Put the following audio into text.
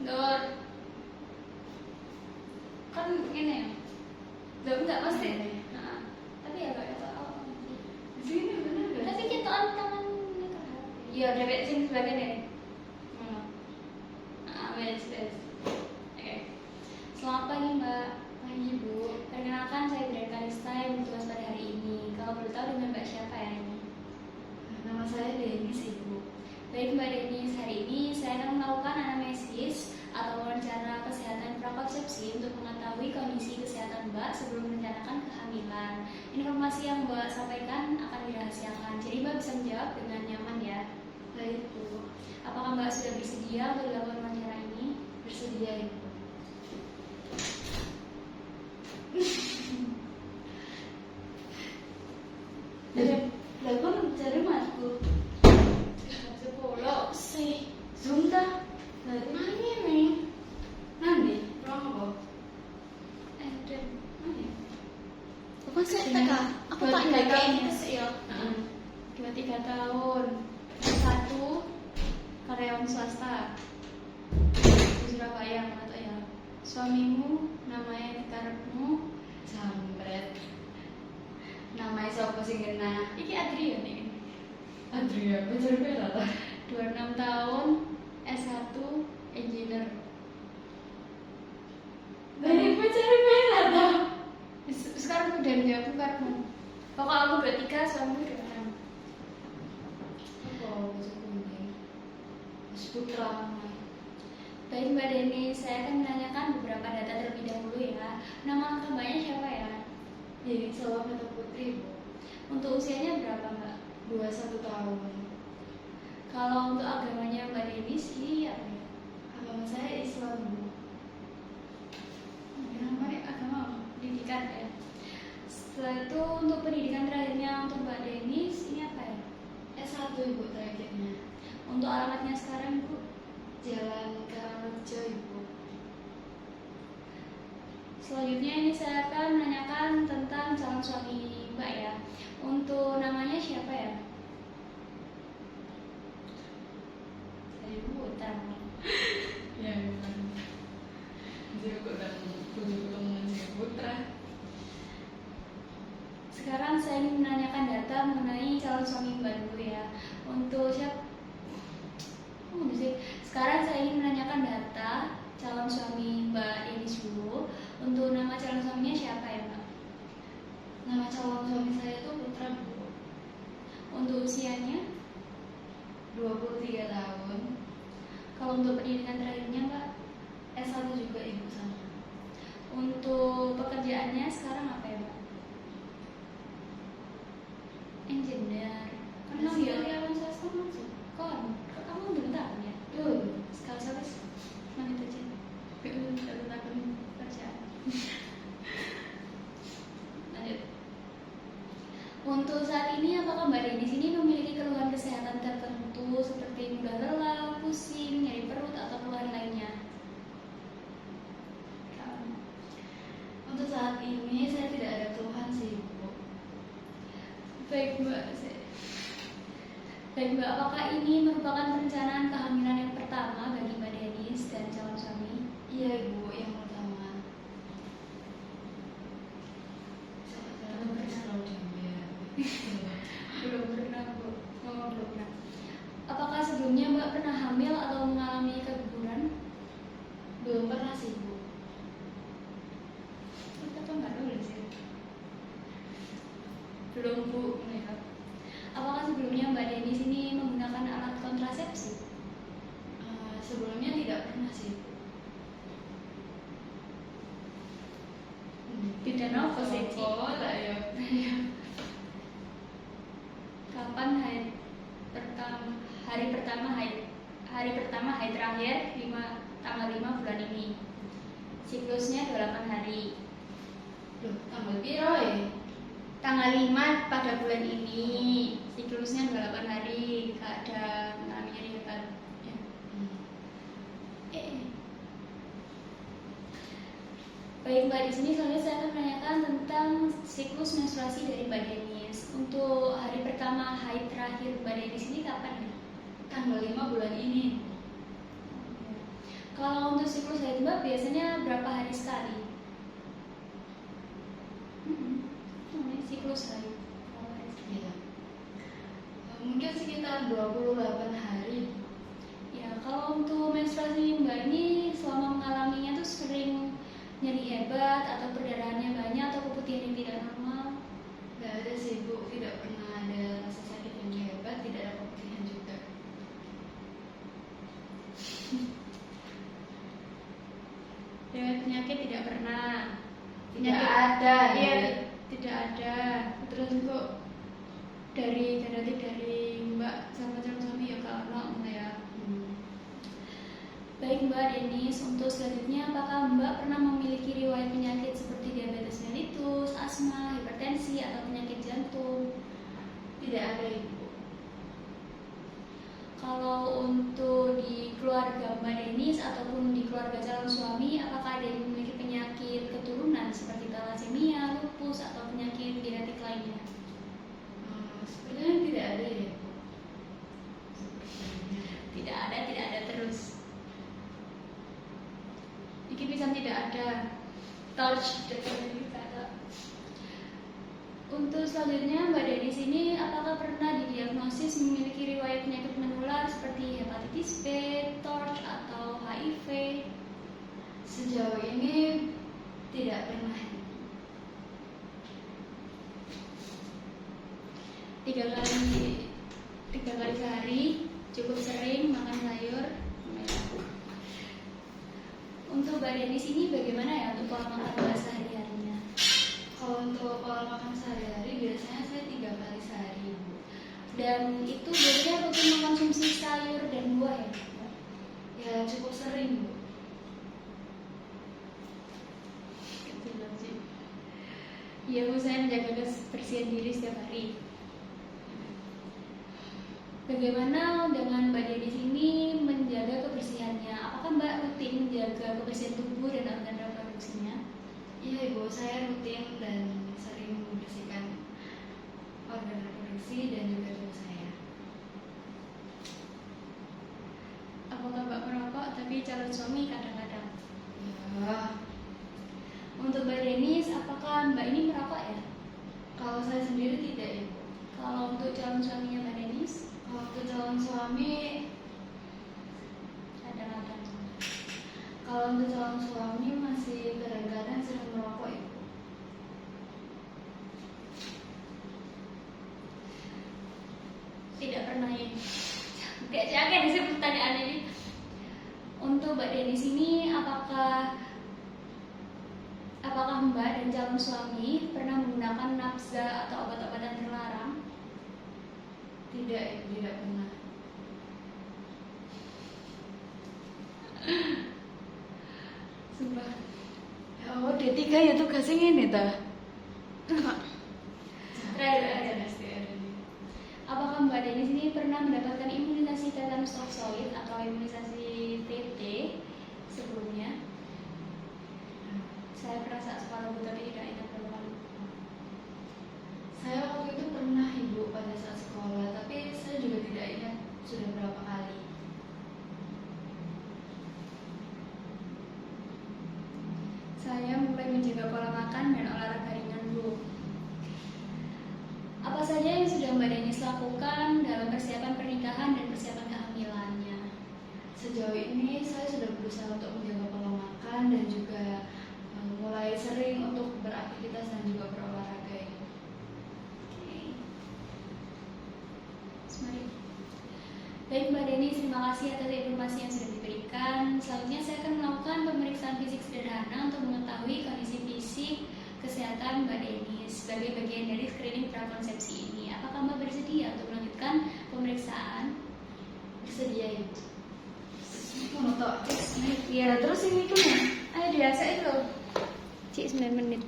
Enggak, kan ini ya. Enggak pasti. Nah, tapi ya kayak tahu. Di sini bener gak? Tapi kita tangan ini kan. Iya, dewek sing sebagian ya. Wes. Oke. Selamat pagi Mbak. Pagi Bu. Perkenalkan saya Brenda Kalista yang bertugas pada hari ini. Kalau boleh tahu dengan Mbak siapa ya ini? Nama saya Denis Ibu. Baik Mbak Denis, hari ini saya akan melakukan anamnesis atau wawancara kesehatan prakonsepsi untuk mengetahui kondisi kesehatan Mbak sebelum merencanakan kehamilan. Informasi yang Mbak sampaikan akan dirahasiakan, jadi Mbak bisa menjawab dengan nyaman ya. Baik Bu. Apakah Mbak sudah bersedia untuk dilakukan wawancara ini? Bersedia Ibu. Lakukan mencari matku. Sepuluh sih. Zumta. Nanya nih. Nanti. Ruang apa? Dan mana? Bukan saya teka, aku tak nggak ini sih ya. 2-3 tahun. Satu karyawan swasta di Surabaya, atau ya. Suamimu namanya karepmu Jambret. Namanya siapa sih kena? iki Adrian ini. Adria, pacar berapa? 26 tahun, S1 engineer. Dari pacar berapa? Sekarang udah jawab karepmu. Pokok aku 23, suamimu 26. Apa pacar kuning? Mas Putra. Baik Mbak Deni, saya akan menanyakan beberapa data terlebih dahulu ya. Nama lengkap Mbaknya siapa ya? Jadi Sawah Meta Putri Bu. Untuk usianya berapa Mbak? 21 tahun. Kalau untuk agamanya Mbak Deni sih apa ya? Agama saya Islam Bu. Namanya agama pendidikan ya. Setelah itu untuk pendidikan terakhirnya untuk Mbak Deni ini apa ya? S1 Ibu terakhirnya. Untuk alamatnya sekarang Bu? Jalan Karangrejo Ibu. Selanjutnya ini saya akan menanyakan tentang calon suami Mbak ya. Untuk namanya siapa ya? Dari Putra. Ya bukan. Jadi kok dan ketemu si Putra. Sekarang saya ingin menanyakan data mengenai calon suami Mbak dulu ya. Untuk siapa? Sekarang saya ingin menanyakan data calon suami Mbak Denis dulu. Untuk nama calon suaminya siapa ya Mbak? Nama calon suami saya itu Putra Bu. Untuk usianya? 23 tahun. Kalau untuk pendidikan terakhirnya Mbak? S1 juga Ibu sama. Untuk pekerjaannya sekarang apa ya Mbak? Engineer. Karena Masih ya? karyawan swasta masuk. Kok kamu belum tahu ya? Sekali sekali mana itu aja. Belum tahu pekerjaan. Lanjut. Untuk saat ini apakah Mbak Deni sini memiliki keluhan kesehatan tertentu seperti mudah lelah, pusing, nyeri perut atau keluhan lainnya? Untuk saat ini saya tidak ada keluhan sih Ibu. Baik Mbak. Baik Mbak, apakah ini merupakan perencanaan kehamilan yang pertama bagi Mbak Denis dan calon suami? Iya Ibu, yang pertama. Belum pernah Bu. Belum pernah. Apakah sebelumnya Mbak pernah hamil atau mengalami keguguran? Belum pernah sih Bu. Kita tuh nggak dulu sih. Belum Bu. Apakah sebelumnya Mbak Denis ini menggunakan alat kontrasepsi? Sebelumnya tidak pernah sih Bu. Tidak apa sih Ci? Tak ya. Kapan hari pertama haid terakhir tanggal 5 bulan ini. Siklusnya 28 hari. Loh, tanggal piro ya? Tanggal 5 pada bulan ini. Siklusnya 28 hari. Gak ada mengalami nyeri hebat. Ya. Baik Mbak, di sini selanjutnya saya akan menanyakan tentang siklus menstruasi dari Mbak Denis. Untuk hari pertama haid terakhir Mbak Denis ini kapan ya? Tanggal 5 bulan ini. Kalau Mbak biasanya berapa hari sekali? Siklus haid. Berapa hari sekali? Iya. Mungkin sekitar 28 hari. Ya, kalau untuk menstruasi Mbak ini selama mengalaminya tuh sering nyeri hebat atau perdarahannya banyak atau keputihan yang tidak normal? Nggak ada sih Bu, tidak pernah ada rasa sakit yang hebat, tidak ada keputihan juga. Dengan penyakit tidak pernah. Tidak ada, Iya, ya. tidak ada. Terus kok dari Mbak sama calon suami ya kalau ya. Baik Mbak Denis, untuk selanjutnya apakah Mbak pernah memiliki riwayat penyakit seperti diabetes mellitus, asma, hipertensi, atau penyakit jantung? Tidak ada Ibu. Kalau untuk di keluarga Mbak Denis ataupun di keluarga calon suami, apakah ada yang memiliki penyakit keturunan seperti thalassemia, lupus, atau penyakit genetik lainnya? Sebenarnya tidak ada ya Bu. Tidak ada terus. Iki bisa tidak ada. Torch tidak ada. Untuk selanjutnya Mbak Denis ini apakah pernah didiagnosis memiliki riwayat penyakit menular seperti hepatitis B, torch, atau HIV? Sejauh ini tidak pernah. 3 kali sehari, cukup sering makan sayur. Untuk Mbak Denis ini bagaimana ya untuk pola makan Mbak sehari-harinya? Kalau untuk pola makan sehari-hari biasanya saya 3 kali sehari Bu. Dan itu biasanya rutin mengkonsumsi sayur dan buah ya? Ya cukup sering Bu. Iya Bu, saya menjaga kebersihan diri setiap hari. Bagaimana dengan Mbak Denis ini menjaga kebersihannya? Apakah Mbak rutin menjaga kebersihan tubuh dan organ reproduksinya? Iya Ibu, saya rutin dan sering membersihkan organ reproduksi dan juga tubuh saya. Apakah Mbak merokok tapi calon suami kadang-kadang? Ya, Untuk Mbak Denis, apakah Mbak ini merokok ya? kalau saya sendiri tidak Ibu. Kalau untuk calon suaminya Mbak Denis? Kalau untuk calon suami, Kadang-kadang. kalau untuk calon suami masih kadang-kadang sering merokok Ibu. Tidak pernah ya. Gak yakin sih pertanyaan ini. Untuk Mbak Denis ini apakah Mbak dan calon suami pernah menggunakan nafza atau obat-obatan terlarang? Tidak Ibu, tidak pernah. Sumpah. Oh, D3 ya tugasnya ini ta. Terakhir. Apakah Mbak Denis ini pernah mendapatkan imunisasi tetanus toksoid atau imunisasi TT sebelumnya? Saya pernah saat sekolah Bu, tapi tidak ingat berapa kali. Saya waktu itu pernah Ibu pada saat sekolah, tapi saya juga tidak ingat sudah berapa kali. Saya mulai menjaga pola makan dan olahraga ringan Bu. Apa saja yang sudah Mbak Denis lakukan dalam persiapan pernikahan dan persiapan kehamilannya? Sejauh ini saya sudah berusaha untuk menjaga pola makan dan juga mulai sering untuk beraktivitas dan juga berolahraga. Oke. Mari. Baik Mbak Denis, terima kasih atas informasi yang sudah diberikan. Selanjutnya saya akan melakukan pemeriksaan fisik sederhana untuk mengetahui kondisi fisik kesehatan Mbak Denis sebagai bagian dari screening prakonsepsi ini. Apakah Mbak bersedia untuk melanjutkan pemeriksaan? Bersedia Ibu. Mau tok. Ya, terus ini tuh. Ayo biasa itu. Cik 9 menit.